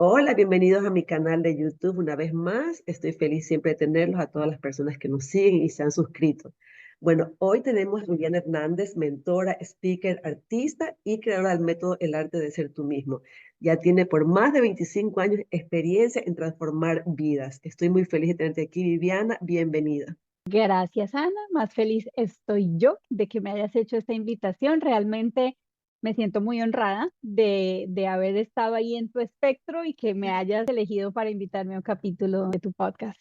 Hola, bienvenidos a mi canal de YouTube una vez más. Estoy feliz siempre de tenerlos a todas las personas que nos siguen y se han suscrito. Bueno, hoy tenemos a Viviana Hernández, mentora, speaker, artista y creadora del método El Arte de Ser Tú Mismo. Ya tiene por más de 25 años experiencia en transformar vidas. Estoy muy feliz de tenerte aquí, Viviana. Bienvenida. Gracias, Ana. Más feliz estoy yo de que me hayas hecho esta invitación. Realmente me siento muy honrada de haber estado ahí en tu espectro y que me hayas elegido para invitarme a un capítulo de tu podcast.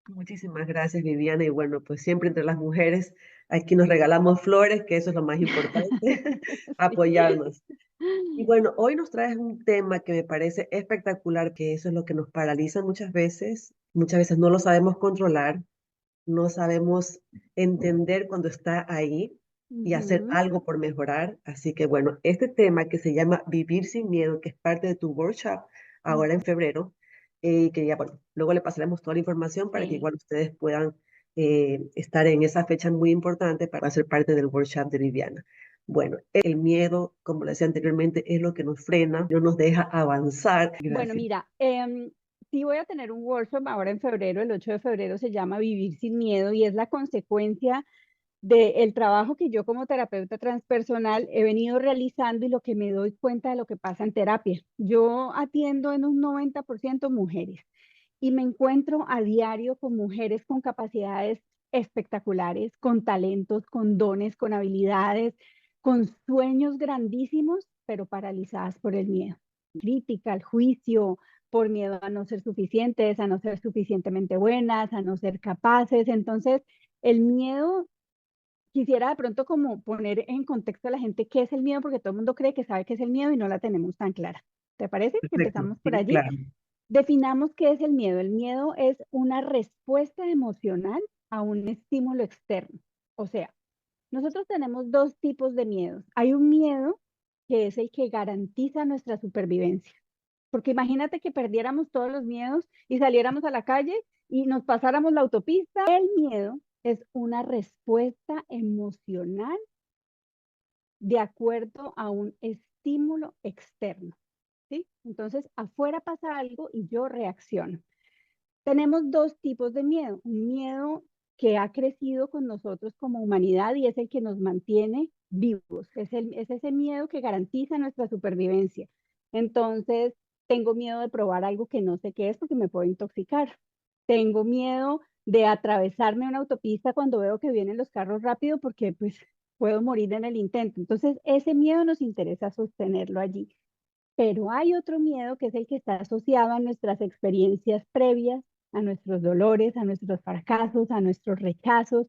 Muchísimas gracias, Viviana. Y bueno, pues siempre entre las mujeres aquí nos regalamos flores, que eso es lo más importante, Sí. apoyarnos. Y bueno, hoy nos traes un tema que me parece espectacular, que eso es lo que nos paraliza muchas veces no lo sabemos controlar, no sabemos entender cuando está ahí y hacer Ujú. algo por mejorar. Así que bueno, este tema que se llama Vivir sin miedo, que es parte de tu workshop ahora en febrero, que ya, bueno, luego le pasaremos toda la información para que Sí. igual ustedes puedan estar en esa fecha muy importante para ser parte del workshop de Viviana. Bueno, el miedo, como le decía anteriormente, es lo que nos frena, no nos deja avanzar. Bueno, Gracias. mira, sí voy a tener un workshop ahora en febrero, el 8 de febrero se llama Vivir sin miedo y es la consecuencia del trabajo que yo como terapeuta transpersonal he venido realizando y lo que me doy cuenta de lo que pasa en terapia. Yo atiendo en un 90% mujeres y me encuentro a diario con mujeres con capacidades espectaculares, con talentos, con dones, con habilidades, con sueños grandísimos, pero paralizadas por el miedo. Crítica, el juicio, por miedo a no ser suficientes, a no ser suficientemente buenas, a no ser capaces. Entonces, el miedo. Quisiera de pronto como poner en contexto a la gente qué es el miedo, porque todo el mundo cree que sabe qué es el miedo y no la tenemos tan clara. ¿Te parece que Perfecto, empezamos por sí, allí? claro. Definamos qué es el miedo. El miedo es una respuesta emocional a un estímulo externo. O sea, nosotros tenemos dos tipos de miedos. Hay un miedo que es el que garantiza nuestra supervivencia. Porque imagínate que perdiéramos todos los miedos y saliéramos a la calle y nos pasáramos la autopista. El miedo es una respuesta emocional de acuerdo a un estímulo externo, ¿sí? Entonces, afuera pasa algo y yo reacciono. Tenemos dos tipos de miedo. Un miedo que ha crecido con nosotros como humanidad y es el que nos mantiene vivos. Es ese miedo que garantiza nuestra supervivencia. Entonces, tengo miedo de probar algo que no sé qué es porque me puedo intoxicar. Tengo miedo de atravesarme una autopista cuando veo que vienen los carros rápido porque pues puedo morir en el intento. Entonces, ese miedo nos interesa sostenerlo allí. Pero hay otro miedo que es el que está asociado a nuestras experiencias previas, a nuestros dolores, a nuestros fracasos, a nuestros rechazos.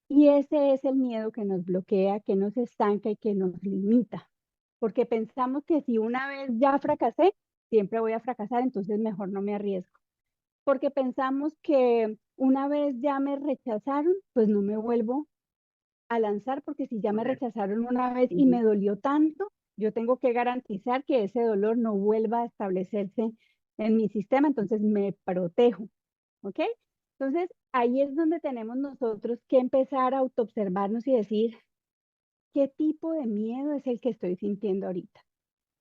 Y ese es el miedo que nos bloquea, que nos estanca y que nos limita. Porque pensamos que si una vez ya fracasé, siempre voy a fracasar, entonces mejor no me arriesgo. Porque pensamos que una vez ya me rechazaron, pues no me vuelvo a lanzar porque si ya me Poder. rechazaron una vez y Ujú. me dolió tanto, yo tengo que garantizar que ese dolor no vuelva a establecerse en mi sistema, entonces me protejo, ¿ok? Entonces ahí es donde tenemos nosotros que empezar a autoobservarnos y decir, ¿qué tipo de miedo es el que estoy sintiendo ahorita?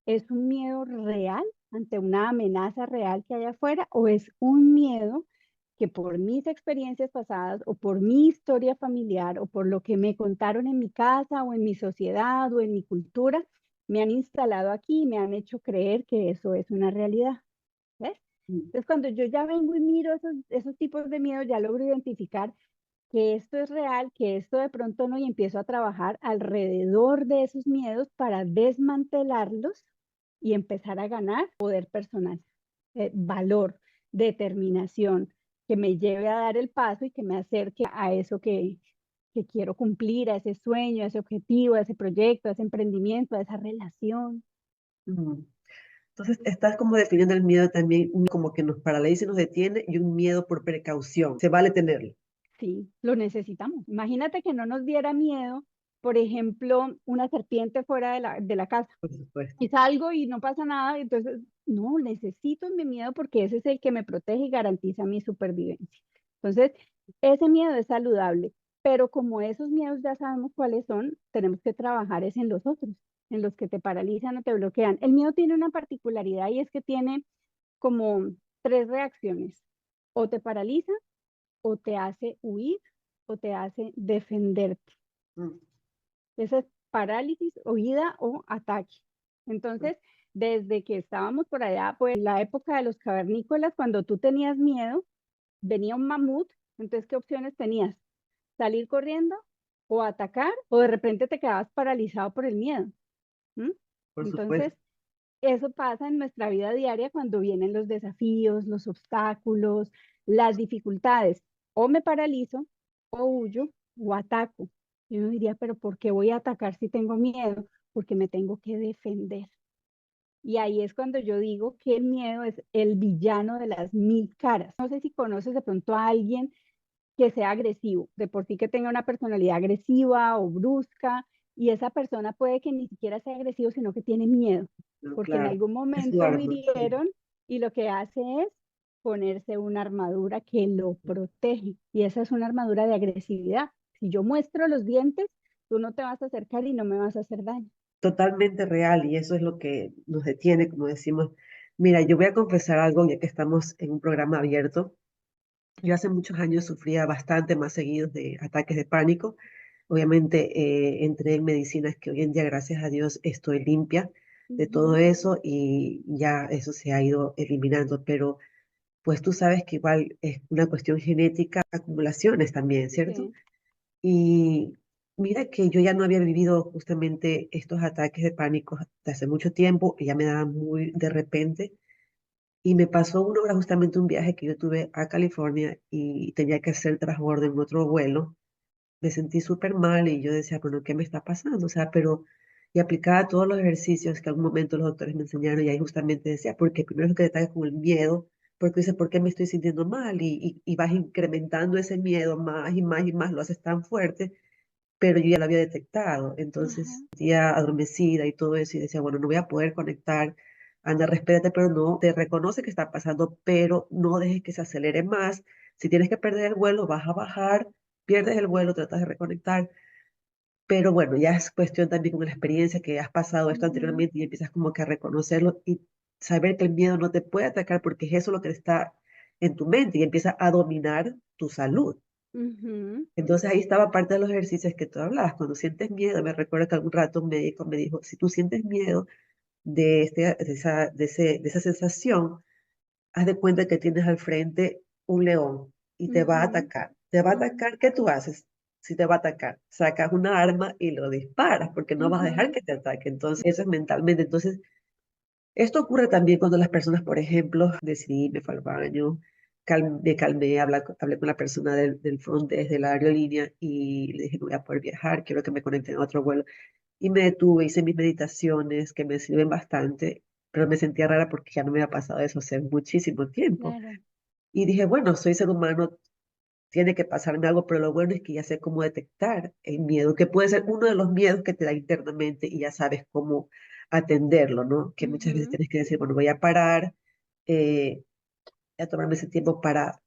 ¿Es un miedo real ante una amenaza real que hay afuera o es un miedo que por mis experiencias pasadas o por mi historia familiar o por lo que me contaron en mi casa o en mi sociedad o en mi cultura, me han instalado aquí y me han hecho creer que eso es una realidad? ¿Ves? Mm. Entonces, cuando yo ya vengo y miro esos tipos de miedo, ya logro identificar que esto es real, que esto de pronto no, y empiezo a trabajar alrededor de esos miedos para desmantelarlos y empezar a ganar poder personal, valor, determinación, que me lleve a dar el paso y que me acerque a eso que quiero cumplir, a ese sueño, a ese objetivo, a ese proyecto, a ese emprendimiento, a esa relación. Mm. Entonces, estás como definiendo el miedo también, como que nos paraliza y nos detiene, y un miedo por precaución. Se vale tenerlo, Sí, lo necesitamos. Imagínate que no nos diera miedo, por ejemplo, una serpiente fuera de la casa. por supuesto. Y salgo y no pasa nada, entonces, no, necesito mi miedo porque ese es el que me protege y garantiza mi supervivencia. Entonces, ese miedo es saludable, pero como esos miedos ya sabemos cuáles son, tenemos que trabajar es en los otros, en los que te paralizan o te bloquean. El miedo tiene una particularidad y es que tiene como tres reacciones. O te paraliza, o te hace huir, o te hace defenderte. Mm, Esa es parálisis, huida o ataque. mm, Entonces, desde que estábamos por allá, pues en la época de los cavernícolas, cuando tú tenías miedo, venía un mamut, entonces, ¿qué opciones tenías? Salir corriendo o atacar, o de repente te quedabas paralizado por el miedo. ¿M? por Entonces, supuesto. eso pasa en nuestra vida diaria cuando vienen los desafíos, los obstáculos, las dificultades. O me paralizo, o huyo, o ataco. Y uno diría, pero ¿por qué voy a atacar si tengo miedo? Porque me tengo que defender. Y ahí es cuando yo digo que el miedo es el villano de las mil caras. No sé si conoces de pronto a alguien que sea agresivo, de por sí que tenga una personalidad agresiva o brusca, y esa persona puede que ni siquiera sea agresivo, sino que tiene miedo, No, porque en claro, algún es su momento lo arma, sí. hirieron y lo que hace es ponerse una armadura que lo protege, y esa es una armadura de agresividad. Si yo muestro los dientes, tú no te vas a acercar y no me vas a hacer daño. Totalmente real y eso es lo que nos detiene, como decimos. Mira, yo voy a confesar algo, ya que estamos en un programa abierto. Yo hace muchos años sufría bastante más seguidos de ataques de pánico. Obviamente entré en medicinas que hoy en día, gracias a Dios, estoy limpia de todo Ujú. eso y ya eso se ha ido eliminando, pero pues tú sabes que igual es una cuestión genética, acumulaciones también, ¿cierto? Sí. Y mira que yo ya no había vivido justamente estos ataques de pánico hasta hace mucho tiempo, y ya me daban muy de repente. Y me pasó una hora justamente un viaje que yo tuve a California y tenía que hacer transbordo en otro vuelo. Me sentí súper mal y yo decía, bueno, ¿qué me está pasando? O sea, pero, y aplicaba todos los ejercicios que algún momento los doctores me enseñaron y ahí justamente decía, porque primero es que te ataca con el miedo, porque dice, ¿por qué me estoy sintiendo mal? Y vas incrementando ese miedo más y más y más, lo haces tan fuerte, pero yo ya lo había detectado, Ajá. entonces ya adormecida y todo eso, y decía, bueno, no voy a poder conectar, anda, respétate, pero no, te reconoce que está pasando, pero no dejes que se acelere más. Si tienes que perder el vuelo, vas a bajar, pierdes el vuelo, tratas de reconectar, pero bueno, ya es cuestión también con la experiencia que has pasado esto Ujú. anteriormente y empiezas como que a reconocerlo y saber que el miedo no te puede atacar porque es eso lo que está en tu mente y empieza a dominar tu salud. Ujú. Entonces ahí estaba parte de los ejercicios que tú hablabas. Cuando sientes miedo, me recuerdo que algún rato un médico me dijo, si tú sientes miedo de esa sensación, haz de cuenta que tienes al frente un león y te va a Ujú. atacar. Te va a Ujú. atacar, ¿qué tú haces? Si te va a atacar, sacas una arma y lo disparas porque no vas a dejar Ujú. que te ataque. Entonces, eso es mentalmente. Entonces, esto ocurre también cuando las personas, por ejemplo, decidí, me fue al baño, me calmé, hablé con la persona del front desk de la aerolínea y le dije, no voy a poder viajar, quiero que me conecten a otro vuelo. Y me detuve, hice mis meditaciones que me sirven bastante, pero me sentía rara porque ya no me había pasado eso hace muchísimo tiempo. Claro. Y dije, bueno, soy ser humano, tiene que pasarme algo, pero lo bueno es que ya sé cómo detectar el miedo, que puede ser uno de los miedos que te da internamente y ya sabes cómo atenderlo, ¿no? Que muchas veces Ujú. tienes que decir, bueno, voy a parar, eh, a tomarme ese tiempo para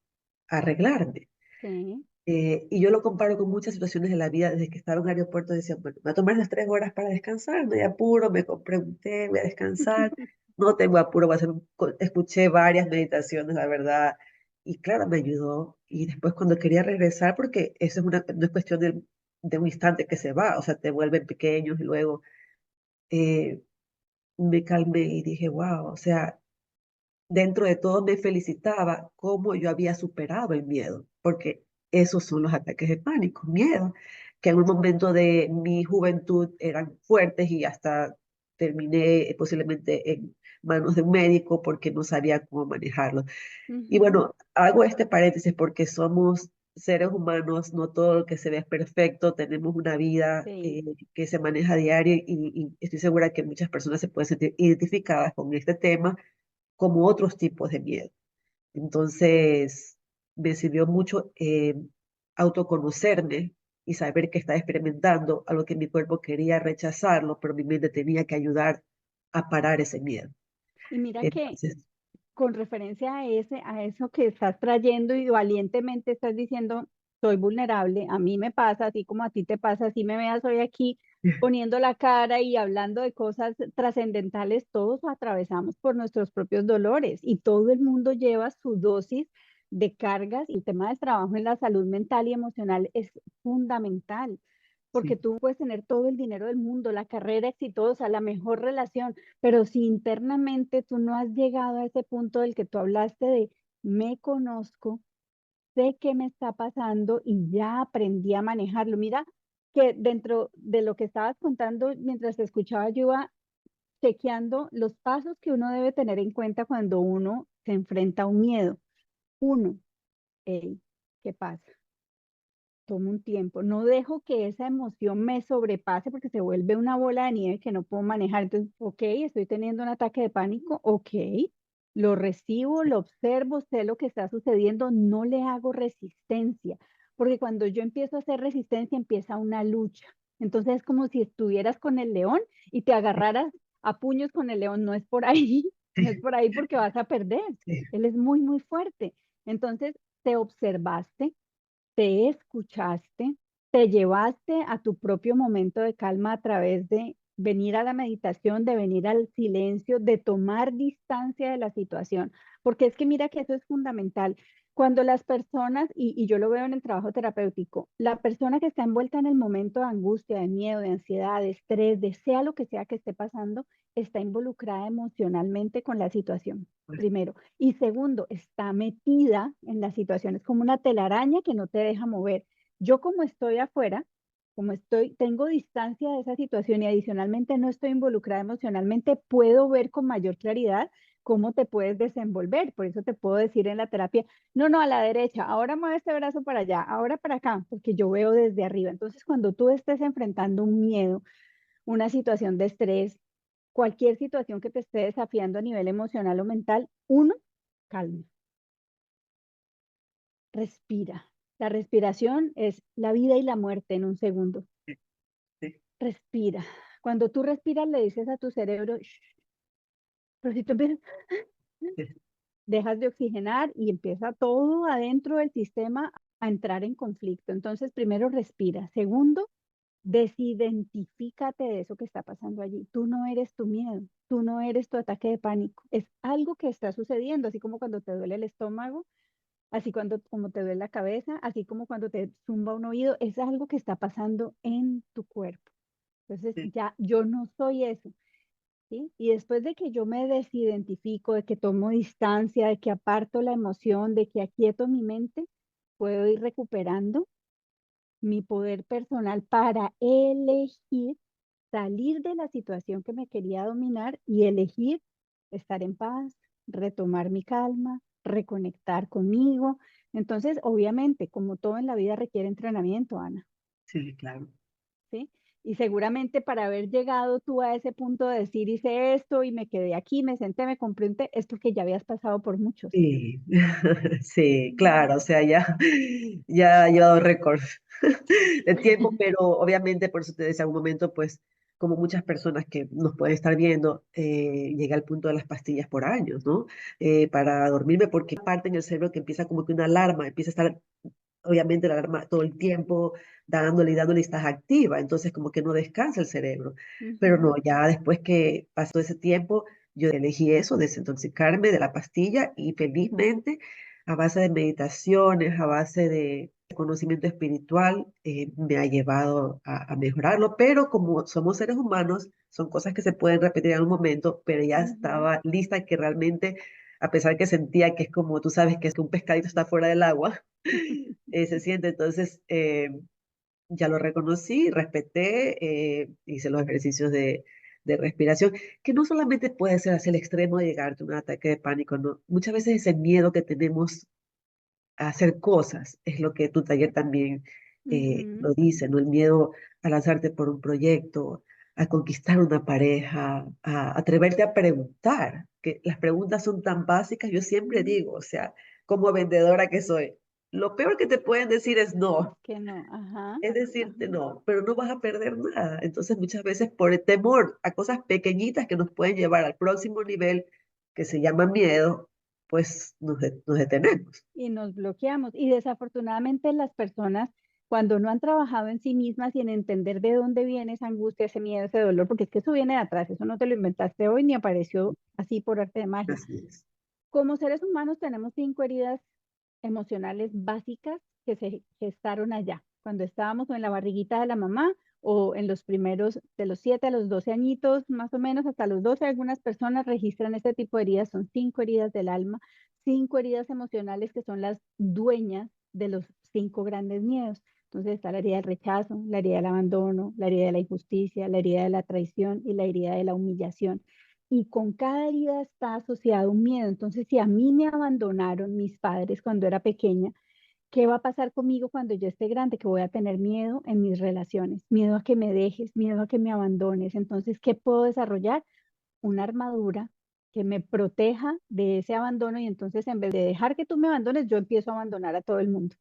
arreglarme. Sí. Y yo lo comparo con muchas situaciones de la vida. Desde que estaba en el aeropuerto decía, bueno, me voy a tomar las 3 horas para descansar, no hay apuro, me compré un té, voy a descansar, no tengo apuro, voy a hacer escuché varias meditaciones, la verdad, y claro, me ayudó. Y después cuando quería regresar, porque eso es no es cuestión de un instante que se va, o sea, te vuelven pequeños y luego eh, me calmé y dije, wow, o sea, dentro de todo me felicitaba cómo yo había superado el miedo, porque esos son los ataques de pánico, miedo, que en un momento de mi juventud eran fuertes y hasta terminé posiblemente en manos de un médico porque no sabía cómo manejarlo. Y Ujú. bueno, hago este paréntesis porque somos seres humanos, no todo lo que se ve es perfecto, tenemos una vida Sí. que se maneja a diario y estoy segura que muchas personas se pueden sentir identificadas con este tema como otros tipos de miedo. Entonces, me sirvió mucho autoconocerme y saber que estaba experimentando algo que mi cuerpo quería rechazarlo, pero mi mente tenía que ayudar a parar ese miedo. Y mira que Entonces, con referencia a a eso que estás trayendo y valientemente estás diciendo, soy vulnerable, a mí me pasa, así como a ti te pasa, así me veas hoy aquí poniendo la cara y hablando de cosas trascendentales, todos atravesamos por nuestros propios dolores y todo el mundo lleva su dosis de cargas y el tema del trabajo en la salud mental y emocional es fundamental. Porque Sí, tú puedes tener todo el dinero del mundo, la carrera exitosa, la mejor relación, pero si internamente tú no has llegado a ese punto del que tú hablaste de me conozco, sé qué me está pasando y ya aprendí a manejarlo. Mira que dentro de lo que estabas contando, mientras te escuchaba, yo iba chequeando los pasos que uno debe tener en cuenta cuando uno se enfrenta a un miedo. Uno, hey, ¿qué pasa? Tomo un tiempo, no dejo que esa emoción me sobrepase porque se vuelve una bola de nieve que no puedo manejar. Entonces, ok, estoy teniendo un ataque de pánico, ok, lo recibo, lo observo, sé lo que está sucediendo, no le hago resistencia, porque cuando yo empiezo a hacer resistencia empieza una lucha. Entonces es como si estuvieras con el león y te agarraras a puños con el león, no es por ahí, no es por ahí porque vas a perder. sí, Él es muy, muy fuerte. Entonces, te observaste, te escuchaste, te llevaste a tu propio momento de calma a través de venir a la meditación, de venir al silencio, de tomar distancia de la situación, porque es que mira que eso es fundamental. Cuando las personas, y yo lo veo en el trabajo terapéutico, la persona que está envuelta en el momento de angustia, de miedo, de ansiedad, de estrés, de sea lo que sea que esté pasando, está involucrada emocionalmente con la situación, pues, primero. Y segundo, está metida en la situación, es como una telaraña que no te deja mover. Yo como estoy afuera, como estoy, tengo distancia de esa situación y adicionalmente no estoy involucrada emocionalmente, puedo ver con mayor claridad cómo te puedes desenvolver. Por eso te puedo decir en la terapia, no, no, a la derecha, ahora mueve este brazo para allá, ahora para acá, porque yo veo desde arriba. Entonces, cuando tú estés enfrentando un miedo, una situación de estrés, cualquier situación que te esté desafiando a nivel emocional o mental, uno, calma, respira. La respiración es la vida y la muerte en un segundo. sí, Respira. Cuando tú respiras, le dices a tu cerebro, "Shh", pero si tú empiezas, sí, dejas de oxigenar y empieza todo adentro del sistema a entrar en conflicto. Entonces, primero respira. Segundo, desidentifícate de eso que está pasando allí. Tú no eres tu miedo, tú no eres tu ataque de pánico. Es algo que está sucediendo, así como cuando te duele el estómago, así cuando como te duele la cabeza, así como cuando te zumba un oído, es algo que está pasando en tu cuerpo. Entonces, sí, ya yo no soy eso, ¿sí? Y después de que yo me desidentifico, de que tomo distancia, de que aparto la emoción, de que aquieto mi mente, puedo ir recuperando mi poder personal para elegir salir de la situación que me quería dominar y elegir estar en paz, retomar mi calma, reconectar conmigo. Entonces, obviamente, como todo en la vida requiere entrenamiento, Ana, sí, claro. ¿sí? Y seguramente para haber llegado tú a ese punto de decir hice esto y me quedé aquí, me senté, me compré un té, es porque ya habías pasado por muchos. Sí, sí, claro, o sea, ya, ya ha llevado récords de tiempo, pero obviamente, por eso te decía, en un momento, pues, como muchas personas que nos pueden estar viendo, llega al punto de las pastillas por años, ¿no? Para dormirme, porque parte en el cerebro que empieza como que una alarma, empieza a estar, obviamente, la alarma todo el tiempo, dándole y dándole, y estás activa, entonces como que no descansa el cerebro. Pero Ujú, no, ya después que pasó ese tiempo, yo elegí eso, desintoxicarme de la pastilla y felizmente a base de meditaciones, a base de conocimiento espiritual, me ha llevado a mejorarlo, pero como somos seres humanos, son cosas que se pueden repetir en un momento, pero ya ujú. estaba lista que realmente, a pesar que sentía que es como, tú sabes, que es que un pescadito está fuera del agua, se siente, entonces ya lo reconocí, respeté, hice los ejercicios de respiración, que no solamente puede ser hacia el extremo de llegarte a un ataque de pánico, no. Muchas veces ese miedo que tenemos a hacer cosas es lo que tu taller también Ujú. lo dice, ¿no? El miedo a lanzarte por un proyecto, a conquistar una pareja, a atreverte a preguntar, que las preguntas son tan básicas, yo siempre digo, o sea, como vendedora que soy, lo peor que te pueden decir es Es no. que no, ajá, Es ajá. decirte no, pero no vas a perder nada. Entonces, muchas veces por el temor a cosas pequeñitas que nos pueden llevar al próximo nivel, que se llama miedo, pues nos detenemos. Y nos bloqueamos. Y desafortunadamente las personas, cuando no han trabajado en sí mismas y en entender de dónde viene esa angustia, ese miedo, ese dolor, porque es que eso viene de atrás, eso no te lo inventaste hoy ni apareció así por arte de magia. Así es. Como seres humanos tenemos 5 heridas emocionales básicas que se gestaron allá, cuando estábamos o en la barriguita de la mamá o en los primeros, de los 7 a los 12 añitos, más o menos hasta los 12, algunas personas registran este tipo de heridas, son 5 heridas del alma, 5 heridas emocionales que son las dueñas de los 5 grandes miedos. Entonces está la herida del rechazo, la herida del abandono, la herida de la injusticia, la herida de la traición y la herida de la humillación. Y con cada herida está asociado un miedo. Entonces, si a mí me abandonaron mis padres cuando era pequeña, ¿qué va a pasar conmigo cuando yo esté grande? Que voy a tener miedo en mis relaciones, miedo a que me dejes, miedo a que me abandones. Entonces, ¿qué puedo desarrollar? Una armadura que me proteja de ese abandono y entonces en vez de dejar que tú me abandones, yo empiezo a abandonar a todo el mundo.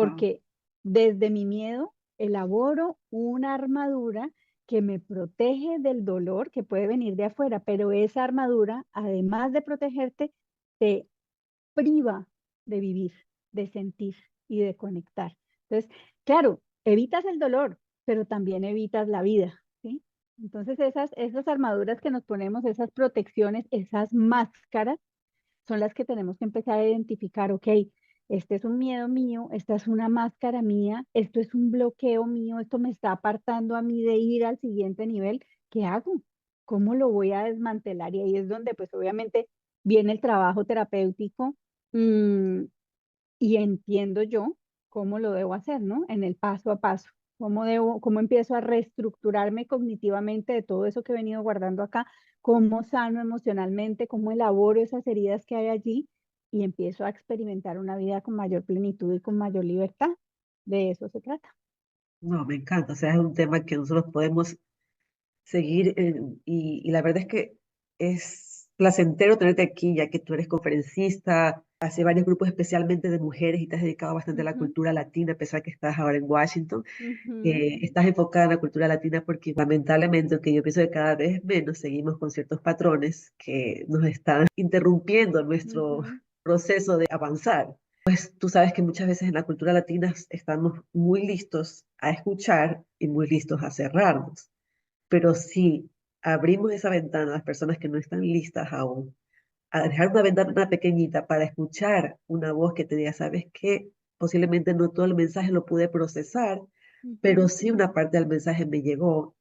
Wow. Porque desde mi miedo elaboro una armadura que me protege del dolor que puede venir de afuera, pero esa armadura, además de protegerte, te priva de vivir, de sentir y de conectar. Entonces, claro, evitas el dolor, pero también evitas la vida, ¿sí? Entonces, esas armaduras que nos ponemos, esas protecciones, esas máscaras, son las que tenemos que empezar a identificar, ok, este es un miedo mío, esta es una máscara mía, esto es un bloqueo mío, esto me está apartando a mí de ir al siguiente nivel, ¿qué hago? ¿Cómo lo voy a desmantelar? Y ahí es donde pues obviamente viene el trabajo terapéutico, mm, y entiendo yo cómo lo debo hacer, ¿no? En el paso a paso. Cómo empiezo a reestructurarme cognitivamente de todo eso que he venido guardando acá, cómo sano emocionalmente, cómo elaboro esas heridas que hay allí y empiezo a experimentar una vida con mayor plenitud y con mayor libertad. De eso se trata. No, me encanta. O sea, es un tema que nosotros podemos seguir y la verdad es que es placentero tenerte aquí, ya que tú eres conferencista, hace varios grupos especialmente de mujeres y te has dedicado bastante a la Ujú, cultura latina, a pesar que estás ahora en Washington. ujú, Estás enfocada en la cultura latina porque lamentablemente, aunque yo pienso que cada vez menos seguimos con ciertos patrones que nos están interrumpiendo nuestro ujú, proceso de avanzar. Pues tú sabes que muchas veces en la cultura latina estamos muy listos a escuchar y muy listos a cerrarnos. Pero si abrimos esa ventana a las personas que no están listas aún, a dejar una ventana pequeñita para escuchar una voz que te diga, ¿sabes qué? Posiblemente no todo el mensaje lo pude procesar, pero ujú, sí una parte del mensaje me llegó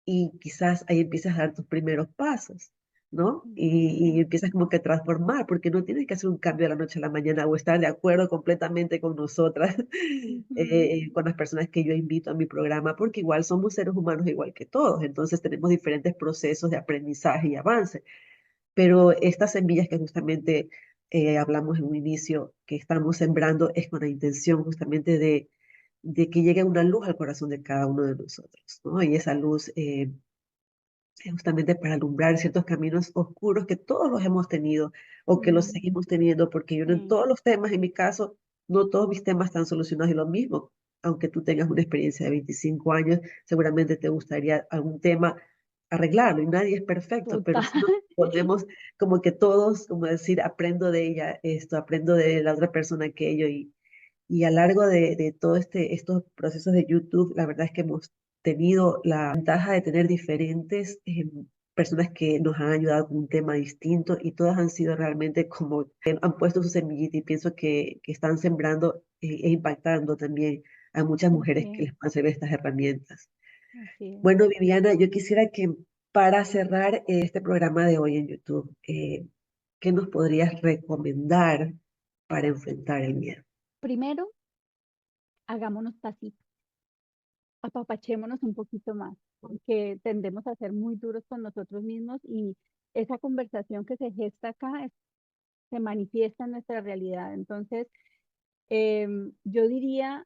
y quizás ahí empiezas a dar tus primeros pasos, ¿no? Y ujú, empiezas como que a transformar, porque no tienes que hacer un cambio de la noche a la mañana o estar de acuerdo completamente con nosotras, ujú, con las personas que yo invito a mi programa, porque igual somos seres humanos igual que todos, entonces tenemos diferentes procesos de aprendizaje y avance, pero estas semillas que justamente hablamos en un inicio, que estamos sembrando, es con la intención justamente de que llegue una luz al corazón de cada uno de nosotros, ¿no? Y esa luz justamente para alumbrar ciertos caminos oscuros que todos los hemos tenido o que los ujú. seguimos teniendo, porque yo no en Sí, todos los temas, en mi caso, no todos mis temas están solucionados y lo mismo. Aunque tú tengas una experiencia de 25 años, seguramente te gustaría algún tema arreglarlo y nadie es perfecto, pero total. si nos ponemos como que todos, como decir, aprendo de ella esto, aprendo de la otra persona aquello y a lo largo de todo estos procesos de YouTube, la verdad es que hemos tenido la ventaja de tener diferentes personas que nos han ayudado con un tema distinto y todas han sido realmente como han puesto su semillita y pienso que están sembrando e impactando también a muchas Así mujeres que es, les puedan servir estas herramientas. así es. Bueno, Viviana, yo quisiera que para cerrar este programa de hoy en YouTube, ¿qué nos podrías recomendar para enfrentar el miedo? Primero, hagámonos pasitos, apapachémonos un poquito más, porque tendemos a ser muy duros con nosotros mismos y esa conversación que se gesta acá se manifiesta en nuestra realidad. Entonces, yo diría,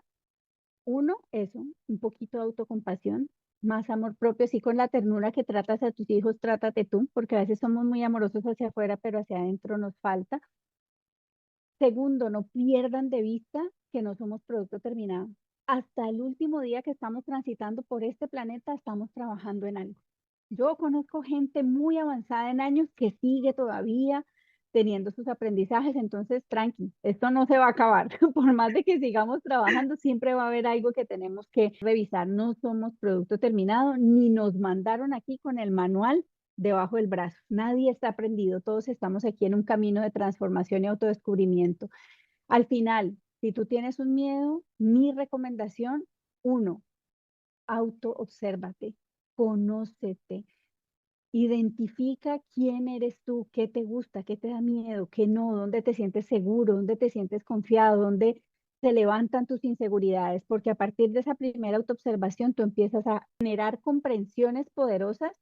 uno, eso, un poquito de autocompasión, más amor propio, sí con la ternura que tratas a tus hijos, trátate tú, porque a veces somos muy amorosos hacia afuera, pero hacia adentro nos falta. Segundo, no pierdan de vista que no somos producto terminado. Hasta el último día que estamos transitando por este planeta, estamos trabajando en algo. Yo conozco gente muy avanzada en años que sigue todavía teniendo sus aprendizajes. Entonces, tranqui, esto no se va a acabar. Por más de que sigamos trabajando, siempre va a haber algo que tenemos que revisar. No somos producto terminado, ni nos mandaron aquí con el manual debajo del brazo. Nadie está aprendido, todos estamos aquí en un camino de transformación y autodescubrimiento. Al final, si tú tienes un miedo, mi recomendación, uno, autoobsérvate, conócete, identifica quién eres tú, qué te gusta, qué te da miedo, qué no, dónde te sientes seguro, dónde te sientes confiado, dónde se levantan tus inseguridades, porque a partir de esa primera autoobservación tú empiezas a generar comprensiones poderosas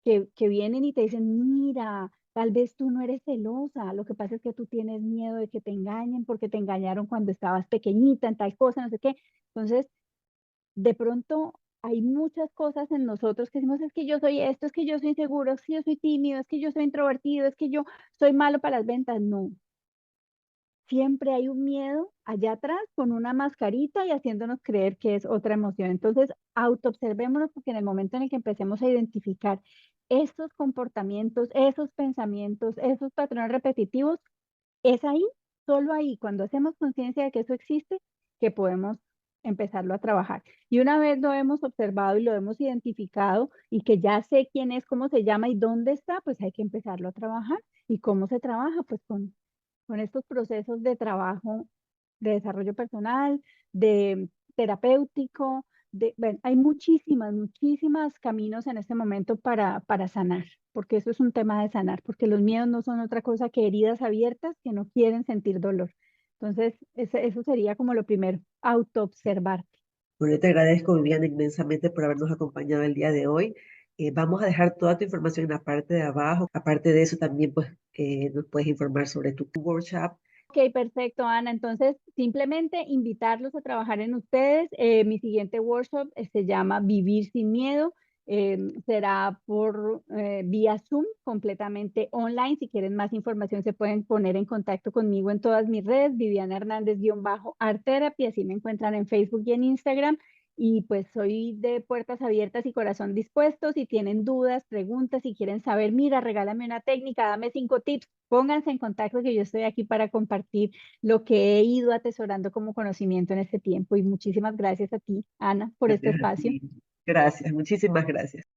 que vienen y te dicen, mira, tal vez tú no eres celosa, lo que pasa es que tú tienes miedo de que te engañen porque te engañaron cuando estabas pequeñita en tal cosa, no sé qué. Entonces, de pronto hay muchas cosas en nosotros que decimos, es que yo soy esto, es que yo soy inseguro, es que yo soy tímido, es que yo soy introvertido, es que yo soy malo para las ventas. No, siempre hay un miedo allá atrás con una mascarita y haciéndonos creer que es otra emoción. Entonces, autoobservémonos porque en el momento en el que empecemos a identificar estos comportamientos, esos pensamientos, esos patrones repetitivos, es ahí, solo ahí, cuando hacemos conciencia de que eso existe, que podemos empezarlo a trabajar. Y una vez lo hemos observado y lo hemos identificado y que ya sé quién es, cómo se llama y dónde está, pues hay que empezarlo a trabajar. ¿Y cómo se trabaja? Pues con estos procesos de trabajo, de desarrollo personal, de terapéutico, bueno, hay muchísimas caminos en este momento para sanar, porque eso es un tema de sanar, porque los miedos no son otra cosa que heridas abiertas que no quieren sentir dolor. Entonces, eso sería como lo primero, autoobservar. Bueno, yo te agradezco, Viviana, inmensamente por habernos acompañado el día de hoy. Vamos a dejar toda tu información en la parte de abajo. Aparte de eso, también pues, nos puedes informar sobre tu workshop. Ok, perfecto, Ana. Entonces, simplemente invitarlos a trabajar en ustedes. Mi siguiente workshop se llama Vivir sin Miedo. Será por vía Zoom, completamente online. Si quieren más información, se pueden poner en contacto conmigo en todas mis redes, Viviana Hernández-Art Therapy, así me encuentran en Facebook y en Instagram. Y pues soy de puertas abiertas y corazón dispuesto. Si tienen dudas, preguntas, si quieren saber, mira, regálame una técnica, dame 5 tips, pónganse en contacto que yo estoy aquí para compartir lo que he ido atesorando como conocimiento en este tiempo. Y muchísimas gracias a ti, Ana, por este Gracias a espacio. ti. Gracias, muchísimas gracias.